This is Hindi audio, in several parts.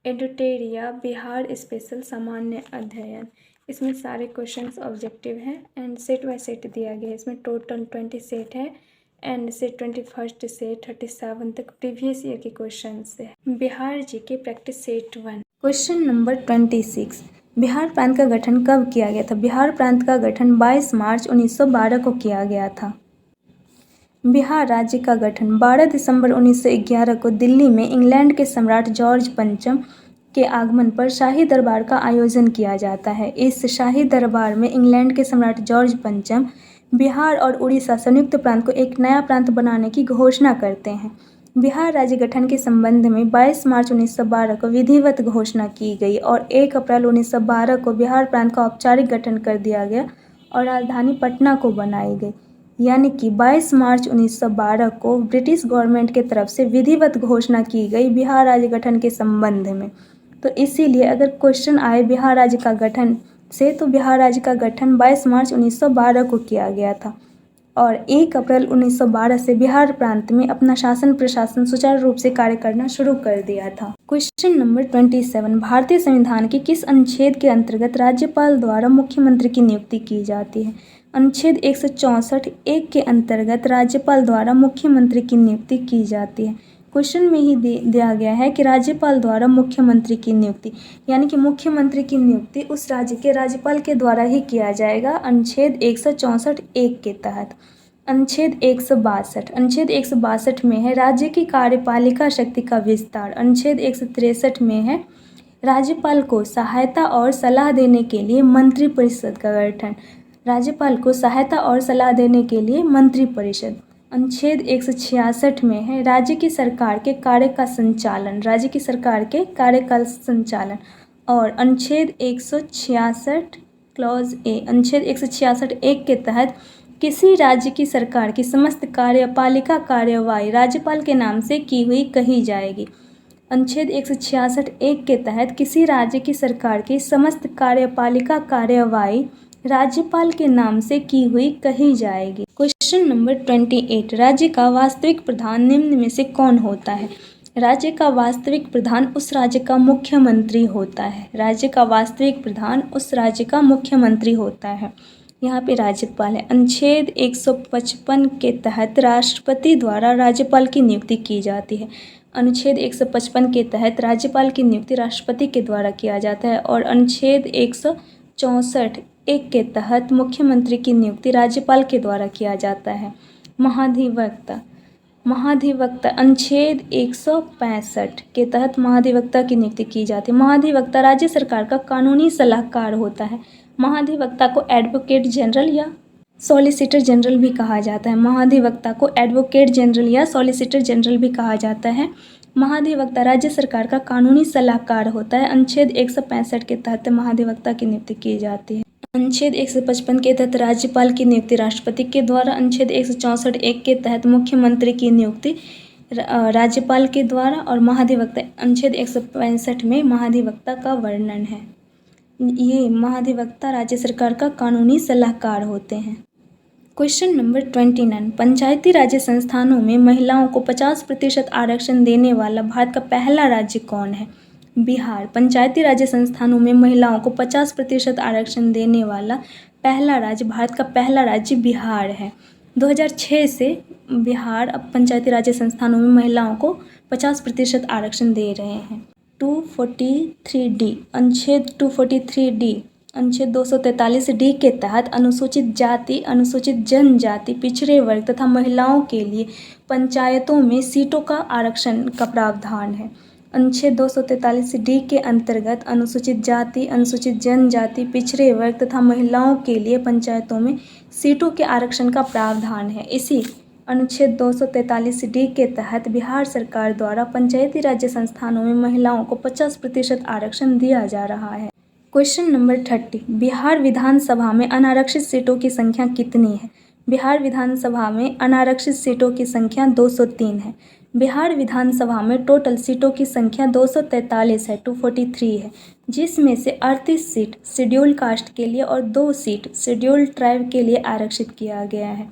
एडुटेरिया बिहार स्पेशल सामान्य अध्ययन। इसमें सारे क्वेश्चंस ऑब्जेक्टिव हैं एंड सेट बाय सेट दिया गया है। इसमें टोटल 20 सेट है एंड से 21 से 37 तक प्रीवियस ईयर के क्वेश्चंस है। Bihar GK practice set 1। Question number 26। Bihar प्रांत का गठन कब किया गया था? बिहार प्रांत का गठन 22 मार्च 1912 को किया गया था। बिहार राज्य का गठन 12 दिसंबर 1911 को दिल्ली में इंग्लैंड के सम्राट जॉर्ज पंचम के आगमन पर शाही दरबार का आयोजन किया जाता है। इस शाही दरबार में इंग्लैंड के सम्राट जॉर्ज पंचम बिहार और उड़ीसा संयुक्त प्रांत को एक नया प्रांत बनाने की घोषणा करते हैं। बिहार राज्य गठन के संबंध में 22 मार्च 1912 को विधिवत घोषणा की गई और 1 अप्रैल 1912 को बिहार प्रांत का औपचारिक गठन कर दिया गया और राजधानी पटना को बनाई गई। यानी कि 22 मार्च 1912 को ब्रिटिश गवर्नमेंट की तरफ से विधिवत घोषणा की गई बिहार राज्य गठन के संबंध में। तो इसीलिए अगर क्वेश्चन आए बिहार राज्य का गठन से, तो बिहार राज्य का गठन 22 मार्च 1912 को किया गया था और 1 अप्रैल 1912 से बिहार प्रांत में अपना शासन प्रशासन सुचारू रूप से कार्य करना शुरू कर दिया था। Question number 27। भारतीय संविधान के किस अनुच्छेद के अंतर्गत राज्यपाल द्वारा मुख्यमंत्री की नियुक्ति की जाती है? अनुच्छेद 164(1) के अंतर्गत राज्यपाल द्वारा मुख्यमंत्री की नियुक्ति की जाती है। क्वेश्चन में ही दिया गया है कि राज्यपाल द्वारा मुख्यमंत्री की नियुक्ति, यानी कि मुख्यमंत्री की नियुक्ति उस राज्य के राज्यपाल के द्वारा ही किया जाएगा अनुच्छेद 164(1) के तहत। अनुच्छेद 162। अनुच्छेद 162 में है राज्य की कार्यपालिका शक्ति का विस्तार। अनुच्छेद 163 में है राज्यपाल को सहायता और सलाह देने के लिए मंत्रिपरिषद का गठन। राज्यपाल को सहायता और सलाह देने के लिए मंत्रिपरिषद। अनुच्छेद 166 में है राज्य की सरकार के कार्य का संचालन। राज्य की सरकार के कार्य का संचालन। और अनुच्छेद 166 क्लॉज ए, अनुच्छेद 166(1) के तहत किसी राज्य की सरकार की समस्त कार्यपालिका कार्यवाही राज्यपाल के नाम से की हुई कही जाएगी। अनुच्छेद 166(1) के तहत किसी राज्य की सरकार की समस्त कार्यपालिका कार्यवाही राज्यपाल के नाम से की हुई कही जाएगी। Question number 28। राज्य का वास्तविक प्रधान निम्न में से कौन होता है? राज्य का वास्तविक प्रधान उस राज्य का मुख्यमंत्री होता है। राज्य का वास्तविक प्रधान उस राज्य का मुख्यमंत्री होता है। यहाँ पे राज्यपाल है। अनुच्छेद 155 के तहत राष्ट्रपति द्वारा राज्यपाल की नियुक्ति की जाती है। अनुच्छेद 155 के तहत राज्यपाल की नियुक्ति राष्ट्रपति के द्वारा किया जाता है और अनुच्छेद 164(1) के तहत मुख्यमंत्री की नियुक्ति राज्यपाल के द्वारा किया जाता है। महाधिवक्ता। महाधिवक्ता अनुच्छेद 165 के तहत महाधिवक्ता की नियुक्ति की जाती है। महाधिवक्ता राज्य सरकार का कानूनी सलाहकार होता है। महाधिवक्ता को एडवोकेट जनरल या सॉलिसिटर जनरल भी कहा जाता है। महाधिवक्ता को एडवोकेट जनरल या सॉलिसिटर जनरल भी कहा जाता है। महाधिवक्ता राज्य सरकार का कानूनी सलाहकार होता है। अनुच्छेद 165 के तहत महाधिवक्ता की नियुक्ति की जाती है। अनुच्छेद 155 के तहत राज्यपाल की नियुक्ति राष्ट्रपति के द्वारा। अनुच्छेद 164(1) के तहत मुख्यमंत्री की नियुक्ति राज्यपाल के द्वारा। और महाधिवक्ता अनुच्छेद 165 में महाधिवक्ता का वर्णन है। ये महाधिवक्ता राज्य सरकार का कानूनी सलाहकार होते हैं। Question number 29। पंचायती राज्य संस्थानों में महिलाओं को 50% आरक्षण देने वाला भारत का पहला राज्य कौन है? बिहार। पंचायती राज्य संस्थानों में महिलाओं को 50% आरक्षण देने वाला पहला राज्य, भारत का पहला राज्य बिहार है। 2006 से बिहार अब पंचायती राज्य संस्थानों में महिलाओं को 50% आरक्षण दे रहे हैं। 243D। अनुच्छेद 243D अनुच्छेद 243D के तहत अनुसूचित जाति, अनुसूचित जनजाति, पिछड़े वर्ग तथा महिलाओं के लिए पंचायतों में सीटों का आरक्षण का प्रावधान है। अनुच्छेद 243D के अंतर्गत अनुसूचित जाति, अनुसूचित जनजाति, पिछड़े वर्ग तथा महिलाओं के लिए पंचायतों में सीटों के आरक्षण का प्रावधान है। इसी अनुच्छेद 243D के तहत बिहार सरकार द्वारा पंचायती राज्य संस्थानों में महिलाओं को 50% आरक्षण दिया जा रहा है। Question number 30। बिहार विधानसभा में अनारक्षित सीटों की संख्या कितनी है? बिहार विधानसभा में अनारक्षित सीटों की संख्या 203 है। बिहार विधानसभा में टोटल सीटों की संख्या 243 है, 243 है, जिसमें से 38 सीट शेड्यूल कास्ट के लिए और 2 सीट शेड्यूल ट्राइब के लिए आरक्षित किया गया है।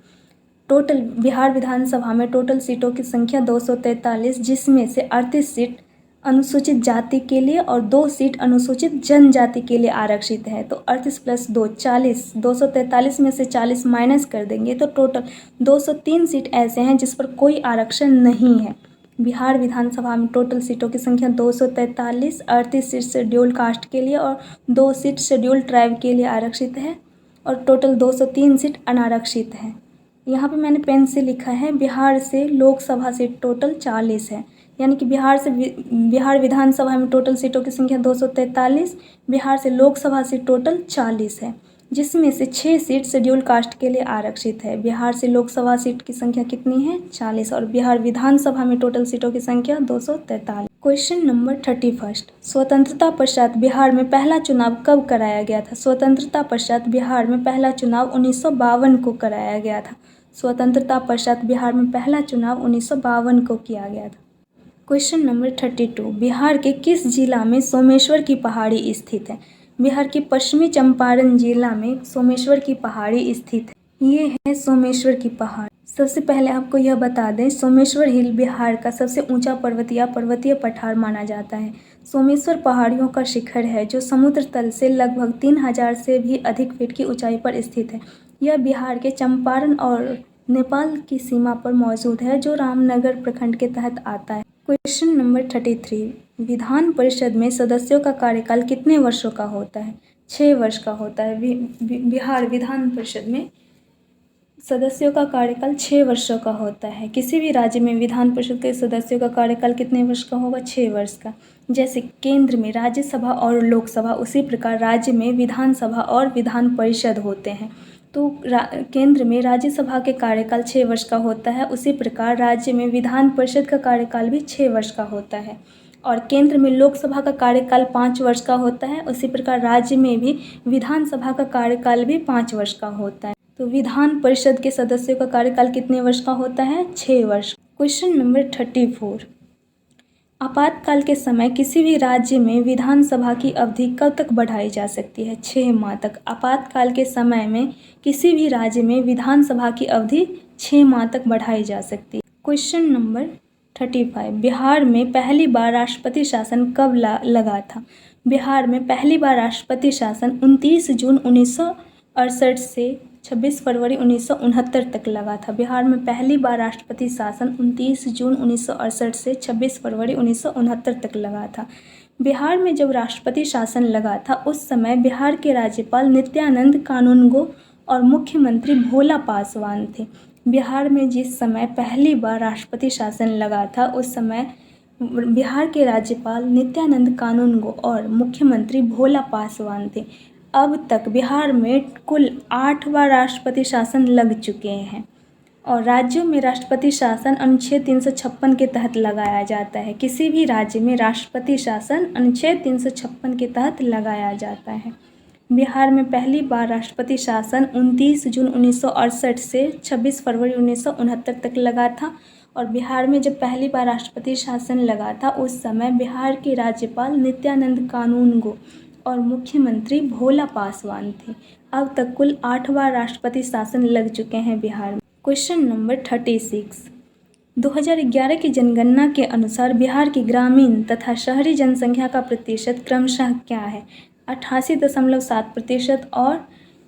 टोटल बिहार विधानसभा में टोटल सीटों की संख्या 243, जिसमें से 38 सीट अनुसूचित जाति के लिए और 2 सीट अनुसूचित जनजाति के लिए आरक्षित है। तो 38 प्लस 2 40, 243 में से 40 माइनस कर देंगे तो टोटल 203 सीट ऐसे हैं जिस पर कोई आरक्षण नहीं है। बिहार विधानसभा में टोटल सीटों की संख्या 243, 38 सीट शेड्यूल कास्ट के लिए और 2 सीट शेड्यूल ट्राइब के लिए आरक्षित है और टोटल 203 सीट अनारक्षित है। यहाँ पे मैंने पेन से लिखा है बिहार से लोकसभा सीट टोटल 40 है, यानी कि बिहार विधानसभा में टोटल सीटों की संख्या 243, बिहार से लोकसभा सीट टोटल 40 है, जिसमें से 6 सीट शेड्यूल कास्ट के लिए आरक्षित है। बिहार से लोकसभा सीट की संख्या कितनी है? 40 और बिहार विधानसभा में टोटल सीटों की संख्या 243। क्वेश्चन नंबर 31, स्वतंत्रता पश्चात बिहार में पहला चुनाव कब कराया गया था? स्वतंत्रता पश्चात बिहार में पहला चुनाव 1952 को कराया गया था। स्वतंत्रता पश्चात बिहार में पहला चुनाव 1952 को किया गया था। क्वेश्चन नंबर 32, बिहार के किस जिला में सोमेश्वर की पहाड़ी स्थित है? बिहार के पश्चिमी चंपारण जिला में सोमेश्वर की पहाड़ी स्थित है। ये है सोमेश्वर की पहाड़। सबसे पहले आपको यह बता दें, सोमेश्वर हिल बिहार का सबसे ऊंचा पर्वतीय पठार माना जाता है। सोमेश्वर पहाड़ियों का शिखर है जो समुद्र तल से लगभग 3000 से भी अधिक फीट की ऊंचाई पर स्थित है। यह बिहार के चंपारण और नेपाल की सीमा पर मौजूद है जो रामनगर प्रखंड के तहत आता है। क्वेश्चन नंबर 33, विधान परिषद में सदस्यों का कार्यकाल कितने वर्षों का होता है? 6 वर्ष का होता है। बिहार विधान परिषद में सदस्यों का कार्यकाल 6 वर्षों का होता है। किसी भी राज्य में विधान परिषद के सदस्यों का कार्यकाल कितने वर्ष का होगा? 6 वर्ष का। जैसे केंद्र में राज्यसभा और लोकसभा, उसी प्रकार राज्य में विधानसभा और विधान परिषद होते हैं। तो केंद्र में राज्यसभा के कार्यकाल 6 वर्ष का होता है, उसी प्रकार राज्य में विधान परिषद का कार्यकाल भी 6 वर्ष का होता है। और केंद्र में लोकसभा का कार्यकाल 5 वर्ष का होता है, उसी प्रकार राज्य में भी विधानसभा का कार्यकाल भी 5 वर्ष का होता है। तो विधान परिषद के सदस्यों का कार्यकाल कितने वर्ष का होता है? 6 वर्ष। क्वेश्चन नंबर 34, आपातकाल के समय किसी भी राज्य में विधानसभा की अवधि कब तक बढ़ाई जा सकती है? 6 माह तक। आपातकाल के समय में किसी भी राज्य में विधानसभा की अवधि 6 माह तक बढ़ाई जा सकती है। क्वेश्चन नंबर 35, बिहार में पहली बार राष्ट्रपति शासन कब लगा था? बिहार में पहली बार राष्ट्रपति शासन 29 जून 1968 से 26 फरवरी 1969 तक लगा था। बिहार में पहली बार राष्ट्रपति शासन 29 जून 1968 से 26 फरवरी 1969 तक लगा था। बिहार में जब राष्ट्रपति शासन लगा था उस समय बिहार के राज्यपाल नित्यानंद कानूनगो और मुख्यमंत्री भोला पासवान थे। बिहार में जिस समय पहली बार राष्ट्रपति शासन लगा था उस समय बिहार के राज्यपाल नित्यानंद कानूनगो और मुख्यमंत्री भोला पासवान थे। अब तक बिहार में कुल 8 बार राष्ट्रपति शासन लग चुके हैं और राज्यों में राष्ट्रपति शासन अनुच्छेद 356 के तहत लगाया जाता है। किसी भी राज्य में राष्ट्रपति शासन अनुच्छेद 356 के तहत लगाया जाता है। बिहार में पहली बार राष्ट्रपति शासन 29 जून 1968 से 26 फरवरी 1969 तक लगा था और बिहार में जब पहली बार राष्ट्रपति शासन लगा था उस समय बिहार के राज्यपाल नित्यानंद कानूनगो और मुख्यमंत्री भोला पासवान थे। अब तक कुल 8 बार राष्ट्रपति शासन लग चुके हैं बिहार में। क्वेश्चन नंबर 36, 2011 की जनगणना के अनुसार बिहार की ग्रामीण तथा शहरी जनसंख्या का प्रतिशत क्रमशः क्या है? 88.7% और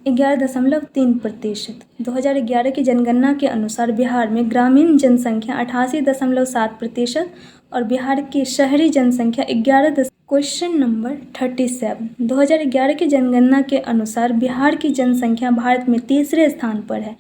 11.3%। 2011 की जनगणना के अनुसार बिहार में ग्रामीण जनसंख्या 88.7% और बिहार की शहरी जनसंख्या 11। क्वेश्चन नंबर 37, 2011 की जनगणना के अनुसार बिहार की जनसंख्या भारत में तीसरे स्थान पर है।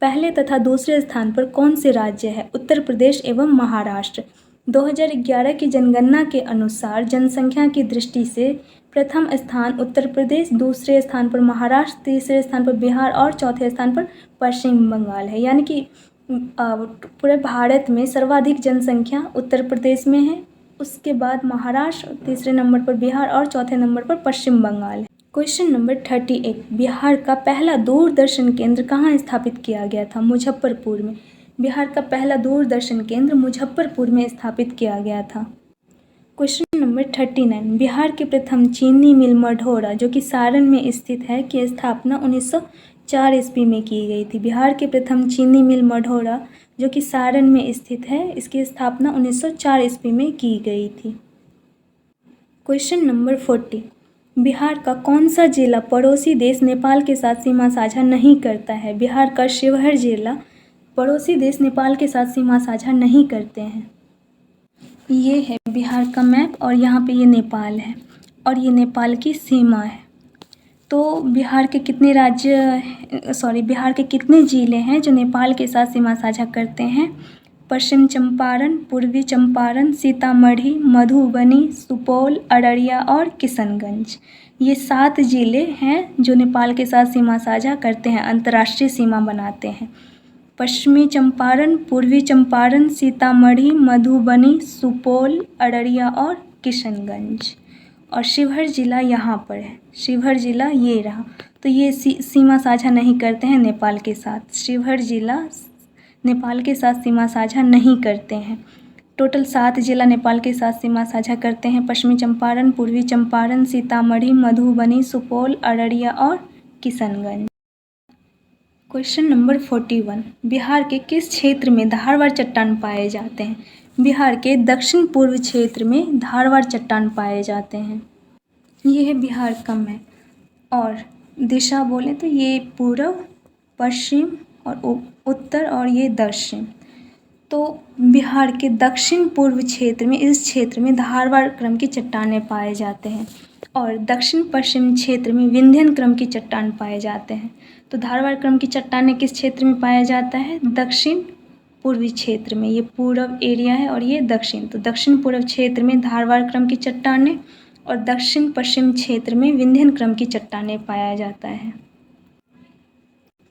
पहले तथा दूसरे स्थान पर कौन से राज्य है? उत्तर प्रदेश एवं महाराष्ट्र। 2011 की जनगणना के अनुसार जनसंख्या की दृष्टि से प्रथम स्थान उत्तर प्रदेश, दूसरे स्थान पर महाराष्ट्र, तीसरे स्थान पर बिहार और चौथे स्थान पर पश्चिम बंगाल है। यानी कि पूरे भारत में सर्वाधिक जनसंख्या उत्तर प्रदेश में है, उसके बाद महाराष्ट्र, तीसरे नंबर पर बिहार और चौथे नंबर पर पश्चिम बंगाल है। क्वेश्चन नंबर 38, बिहार का पहला दूरदर्शन केंद्र कहाँ स्थापित किया गया था? मुजफ्फरपुर में। बिहार का पहला दूरदर्शन केंद्र मुजफ्फरपुर में स्थापित किया गया था। क्वेश्चन नंबर 39, बिहार के प्रथम चीनी मिल मढ़ौरा जो कि सारण में स्थित है की स्थापना 1904 ईस्वी में की गई थी। बिहार के प्रथम चीनी मिल मढ़ौरा जो कि सारण में स्थित है, इसकी स्थापना 1904 ईस्वी में की गई थी। क्वेश्चन नंबर 40, बिहार का कौन सा जिला पड़ोसी देश नेपाल के साथ सीमा साझा नहीं करता है? बिहार का शिवहर जिला पड़ोसी देश नेपाल के साथ सीमा साझा नहीं करते हैं। ये है बिहार का मैप और यहाँ पे ये नेपाल है और ये नेपाल की सीमा है। तो बिहार के कितने बिहार के कितने ज़िले हैं जो नेपाल के साथ सीमा साझा करते हैं? पश्चिम चंपारण, पूर्वी चंपारण, सीतामढ़ी, मधुबनी, सुपौल, अररिया और किशनगंज। ये 7 ज़िले हैं जो नेपाल के साथ सीमा साझा करते हैं, अंतर्राष्ट्रीय सीमा बनाते हैं। पश्चिमी चंपारण, पूर्वी चंपारण, सीतामढ़ी, मधुबनी, सुपौल, अररिया और किशनगंज। और शिवहर ज़िला यहाँ पर है, शिवहर ज़िला ये रहा। तो ये सीमा साझा नहीं करते हैं नेपाल के साथ। शिवहर ज़िला नेपाल के साथ सीमा साझा नहीं करते हैं। टोटल 7 ज़िला नेपाल के साथ सीमा साझा करते हैं: पश्चिमी चंपारण, पूर्वी चंपारण, सीतामढ़ी, मधुबनी, सुपौल, अररिया और किशनगंज। क्वेश्चन नंबर 41, बिहार के किस क्षेत्र में धारवाड़ चट्टान पाए जाते हैं? बिहार के दक्षिण पूर्व क्षेत्र में धारवाड़ चट्टान पाए जाते हैं। ये है बिहार का मैप और दिशा बोले तो ये पूर्व, पश्चिम और उत्तर और ये दक्षिण। तो बिहार के दक्षिण पूर्व क्षेत्र में, इस क्षेत्र में धारवाड़ क्रम की चट्टानें पाए जाते हैं और दक्षिण पश्चिम क्षेत्र में विंध्यन क्रम की चट्टान पाए जाते हैं। तो धारवाड़ क्रम की चट्टानें किस क्षेत्र में पाया जाता है? दक्षिण पूर्वी क्षेत्र में। ये पूर्व एरिया है और ये दक्षिण। तो दक्षिण पूर्व क्षेत्र में धारवाड़ क्रम की चट्टानें और दक्षिण पश्चिम क्षेत्र में विंध्यन क्रम की चट्टानें पाया जाता है।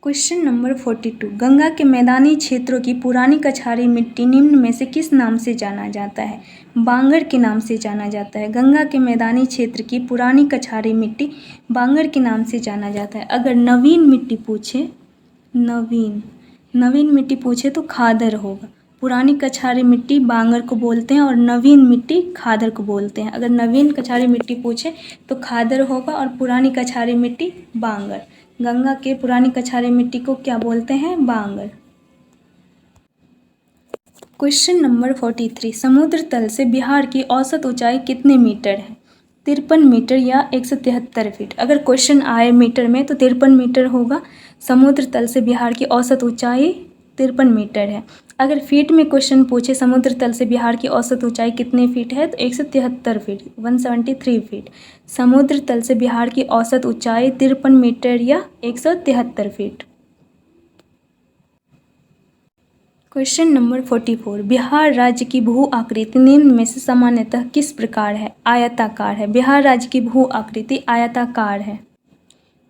क्वेश्चन नंबर 42, गंगा के मैदानी क्षेत्रों की पुरानी कछारी मिट्टी निम्न में से किस नाम से जाना जाता है? बांगर के नाम से जाना जाता है। गंगा के मैदानी क्षेत्र की पुरानी कछारी मिट्टी बांगर के नाम से जाना जाता है। अगर नवीन मिट्टी पूछे, नवीन मिट्टी पूछे तो खादर होगा। पुरानी कछारी मिट्टी बांगर को बोलते हैं और नवीन मिट्टी खादर को बोलते हैं। अगर नवीन कछारी मिट्टी पूछे तो खादर होगा और पुरानी कछारी मिट्टी बांगर। गंगा के पुरानी कछारी मिट्टी को क्या बोलते हैं? बांगर। क्वेश्चन नंबर 43, समुद्र तल से बिहार की औसत ऊंचाई कितने मीटर है? 53 मीटर या 173 फीट। अगर क्वेश्चन आए मीटर में तो 53 मीटर होगा। समुद्र तल से बिहार की औसत ऊंचाई 53 मीटर है। अगर फीट में क्वेश्चन पूछे समुद्र तल से बिहार की औसत ऊंचाई कितने फीट है तो 173 फीट, 173 फीट। समुद्र तल से बिहार की औसत ऊंचाई 53 मीटर या 173 फीट। क्वेश्चन नंबर 44, बिहार राज्य की भू आकृति निम्न में से सामान्यतः किस प्रकार है? आयताकार है। बिहार राज्य की भू आकृति आयताकार है।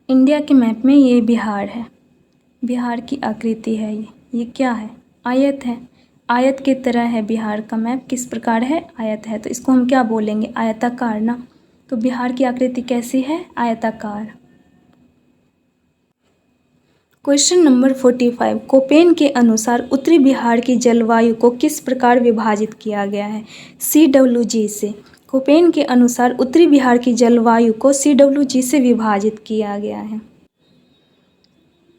इंडिया के मैप में ये बिहार है, बिहार की आकृति है। ये क्या है? आयत है, आयत की तरह है बिहार का मैप। किस प्रकार है? आयत है। तो इसको हम क्या बोलेंगे? आयताकार ना। तो बिहार की आकृति कैसी है? आयताकार। क्वेश्चन नंबर 45, कोपेन के अनुसार उत्तरी बिहार की जलवायु को किस प्रकार विभाजित किया गया है? CWG से। कोपेन के अनुसार उत्तरी बिहार की जलवायु को CWG से विभाजित किया गया है।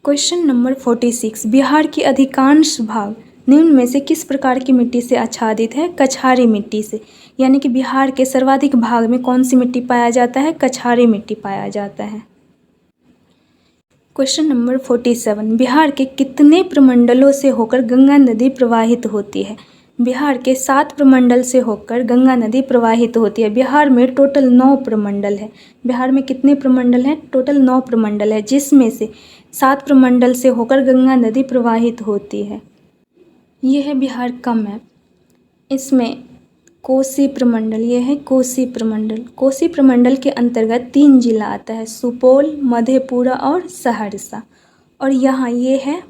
क्वेश्चन नंबर 46, बिहार की अधिकांश भाग निम्न में से किस प्रकार की मिट्टी से आच्छादित है? कछारी मिट्टी से। यानी कि बिहार के सर्वाधिक भाग में कौन सी मिट्टी पाया जाता है? कछारी मिट्टी पाया जाता है। क्वेश्चन नंबर 47, बिहार के कितने प्रमंडलों से होकर गंगा नदी प्रवाहित होती है? बिहार के 7 प्रमंडल से होकर गंगा नदी प्रवाहित होती है। बिहार में टोटल 9 प्रमंडल है। बिहार में कितने प्रमंडल हैं? टोटल 9 प्रमंडल है, जिसमें से 7 प्रमंडल से होकर गंगा नदी प्रवाहित होती है। ये है बिहार का मैप। इसमें कोसी प्रमंडल, ये है कोसी प्रमंडल। कोसी प्रमंडल के अंतर्गत 3 जिला आता है, सुपौल, मधेपुरा और सहरसा। और यहाँ ये है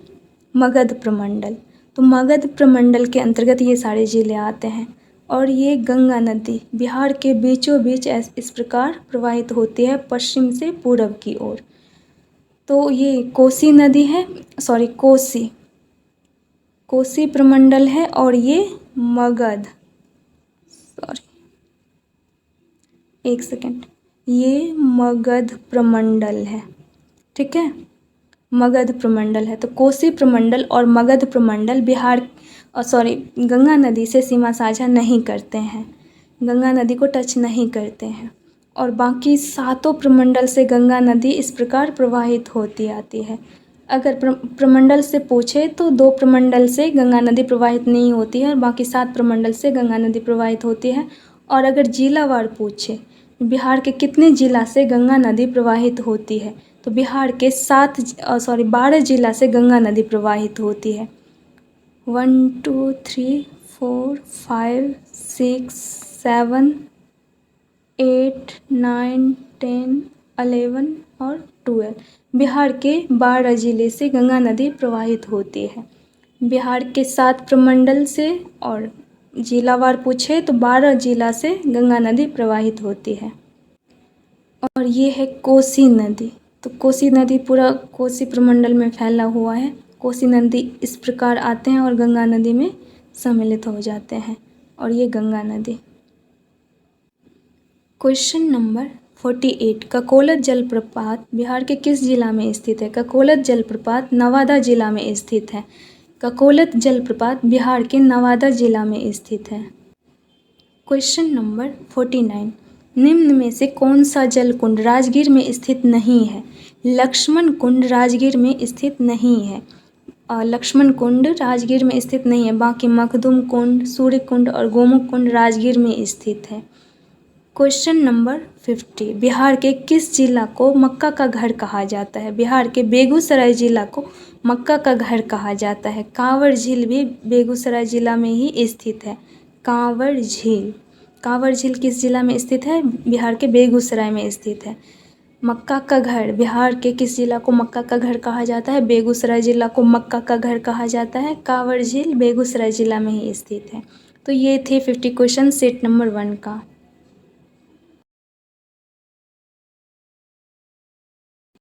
मगध प्रमंडल। तो मगध प्रमंडल के अंतर्गत ये सारे ज़िले आते हैं। और ये गंगा नदी बिहार के बीचों बीच इस प्रकार प्रवाहित होती है, पश्चिम से पूरब की ओर। तो ये कोसी नदी है, कोसी प्रमंडल है और ये मगध, ये मगध प्रमंडल है। ठीक है, मगध प्रमंडल है। तो कोसी प्रमंडल और मगध प्रमंडल गंगा नदी से सीमा साझा नहीं करते हैं। गंगा नदी को टच नहीं करते हैं। और बाकी सातों प्रमंडल से गंगा नदी इस प्रकार प्रवाहित होती आती है। अगर प्रमंडल से पूछे तो 2 प्रमंडल से गंगा नदी प्रवाहित नहीं होती है और बाकी 7 प्रमंडल से गंगा नदी प्रवाहित होती है। और अगर जिलावार पूछे बिहार के कितने जिला से गंगा नदी प्रवाहित होती है, तो बिहार के 12 जिला से गंगा नदी प्रवाहित होती है। 1 2 3 4 5 6 7 8 9 10 11 और 12 बिहार के 12 जिले से गंगा नदी प्रवाहित होती है। बिहार के 7 प्रमंडल से और जिलावार पूछे तो 12 जिला से गंगा नदी प्रवाहित होती है। और ये है कोसी नदी। तो कोसी नदी पूरा कोसी प्रमंडल में फैला हुआ है। कोसी नदी इस प्रकार आते हैं और गंगा नदी में सम्मिलित हो जाते हैं। और ये गंगा नदी। क्वेश्चन नंबर 48, ककोलत जलप्रपात बिहार के किस जिला में स्थित है? ककोलत जलप्रपात नवादा जिला में स्थित है। ककोलत जलप्रपात बिहार के नवादा जिला में स्थित है। क्वेश्चन नंबर 49, निम्न में से कौन सा जल कुंड राजगीर में स्थित नहीं है? लक्ष्मण कुंड राजगीर में स्थित नहीं है। लक्ष्मण कुंड राजगीर में स्थित नहीं है। बाकी मखदूम कुंड, सूर्य कुंड और गोमुख कुंड राजगीर में स्थित है। क्वेश्चन नंबर 50, बिहार के किस जिला को मक्का का घर कहा जाता है? बिहार के बेगूसराय जिला को मक्का का घर कहा जाता है। कांवर झील भी बेगूसराय जिला में ही स्थित है। कांवर झील किस जिला में स्थित है? बिहार के बेगूसराय में स्थित है। मक्का का घर बिहार के किस जिला को मक्का का घर कहा जाता है? बेगूसराय जिला को मक्का का घर कहा जाता है। कांवर झील बेगूसराय जिला में ही स्थित है। तो ये थे 50 क्वेश्चन सेट नंबर 1 का।